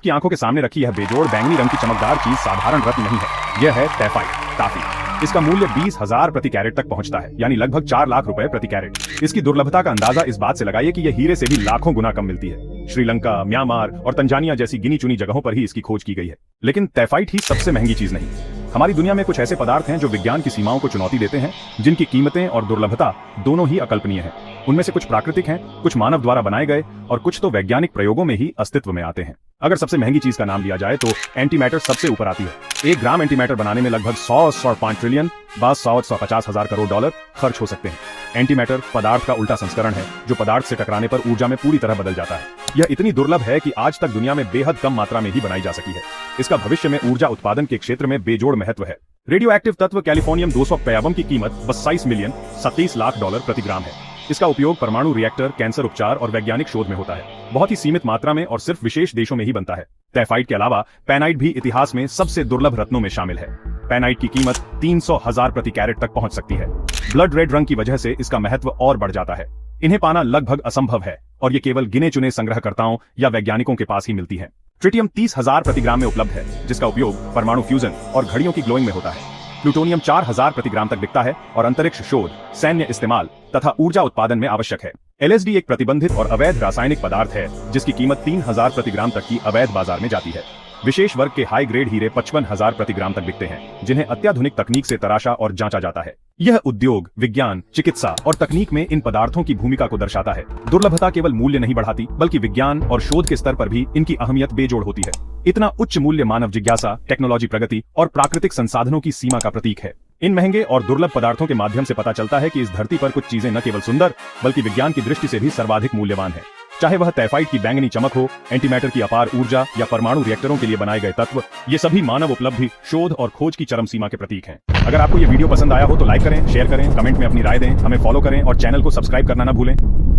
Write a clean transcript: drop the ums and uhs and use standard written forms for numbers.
आपकी आंखों के सामने रखी यह बेजोड़ बैंगनी रंग की चमकदार चीज साधारण रत्न नहीं है, यह है टैफाइट टाफी। इसका मूल्य 20,000 प्रति कैरेट तक पहुंचता है, यानी लगभग 4 लाख रुपए प्रति कैरेट। इसकी दुर्लभता का अंदाजा इस बात से लगाइए कि यह हीरे से भी लाखों गुना कम मिलती है। श्रीलंका, म्यांमार और तंजानिया जैसी गिनी चुनी जगहों पर ही इसकी खोज की गई है। लेकिन टैफाइट ही सबसे महंगी चीज नहीं। हमारी दुनिया में कुछ ऐसे पदार्थ हैं जो विज्ञान की सीमाओं को चुनौती देते हैं, जिनकी कीमतें और दुर्लभता दोनों ही अकल्पनीय हैं। उनमें से कुछ प्राकृतिक हैं, कुछ मानव द्वारा बनाए गए और कुछ तो वैज्ञानिक प्रयोगों में ही अस्तित्व में आते हैं। अगर सबसे महंगी चीज का नाम लिया जाए तो एंटीमैटर सबसे ऊपर आती है। 1 ग्राम एंटीमैटर बनाने में लगभग 100-105 ट्रिलियन 150 हजार करोड़ डॉलर खर्च हो सकते हैं। एंटीमैटर पदार्थ का उल्टा संस्करण है जो पदार्थ से टकराने पर ऊर्जा में पूरी तरह बदल जाता है। यह इतनी दुर्लभ है कि आज तक दुनिया में बेहद कम मात्रा में ही बनाई जा सकी है। इसका भविष्य में ऊर्जा उत्पादन के क्षेत्र में बेजोड़ महत्व है। रेडियो एक्टिव तत्व कैलिफोर्नियम 200 पैबम की कीमत 22 मिलियन 37 लाख डॉलर प्रति ग्राम है। इसका उपयोग परमाणु रिएक्टर, कैंसर उपचार और वैज्ञानिक शोध में होता है। बहुत ही सीमित मात्रा में और सिर्फ विशेष देशों में ही बनता है। टैफाइट के अलावा पैनाइट भी इतिहास में सबसे दुर्लभ रत्नों में शामिल है। पैनाइट की कीमत 300,000 प्रति कैरेट तक पहुंच सकती है। ब्लड रेड रंग की वजह से इसका महत्व और बढ़ जाता है। इन्हें पाना लगभग असंभव है और ये केवल गिने चुने संग्रहकर्ताओं या वैज्ञानिकों के पास ही मिलती है। ट्रिटियम 30,000 प्रति ग्राम में उपलब्ध है, जिसका उपयोग परमाणु फ्यूजन और घड़ियों की ग्लोइंग में होता है। प्लूटोनियम 4,000 प्रति ग्राम तक बिकता है और अंतरिक्ष शोध, सैन्य इस्तेमाल तथा ऊर्जा उत्पादन में आवश्यक है। एलएसडी एक प्रतिबंधित और अवैध रासायनिक पदार्थ है, जिसकी कीमत 3,000 प्रति ग्राम तक की अवैध बाजार में जाती है। विशेष वर्ग के हाई ग्रेड हीरे 55,000 प्रति ग्राम तक बिकते हैं, जिन्हें अत्याधुनिक तकनीक से तराशा और जांचा जाता है। यह उद्योग, विज्ञान, चिकित्सा और तकनीक में इन पदार्थों की भूमिका को दर्शाता है। दुर्लभता केवल मूल्य नहीं बढ़ाती, बल्कि विज्ञान और शोध के स्तर पर भी इनकी अहमियत बेजोड़ होती है। इतना उच्च मूल्य मानव जिज्ञासा, टेक्नोलॉजी प्रगति और प्राकृतिक संसाधनों की सीमा का प्रतीक है। इन महंगे और दुर्लभ पदार्थों के माध्यम से पता चलता है कि इस धरती पर कुछ चीजें न केवल सुंदर, बल्कि विज्ञान की दृष्टि से भी सर्वाधिक मूल्यवान है। चाहे वह टैफाइट की बैंगनी चमक हो, एंटीमैटर की अपार ऊर्जा या परमाणु रिएक्टरों के लिए बनाए गए तत्व, ये सभी मानव उपलब्धि, शोध और खोज की चरम सीमा के प्रतीक हैं। अगर आपको ये वीडियो पसंद आया हो तो लाइक करें, शेयर करें, कमेंट में अपनी राय दें, हमें फॉलो करें और चैनल को सब्सक्राइब करना न भूलें।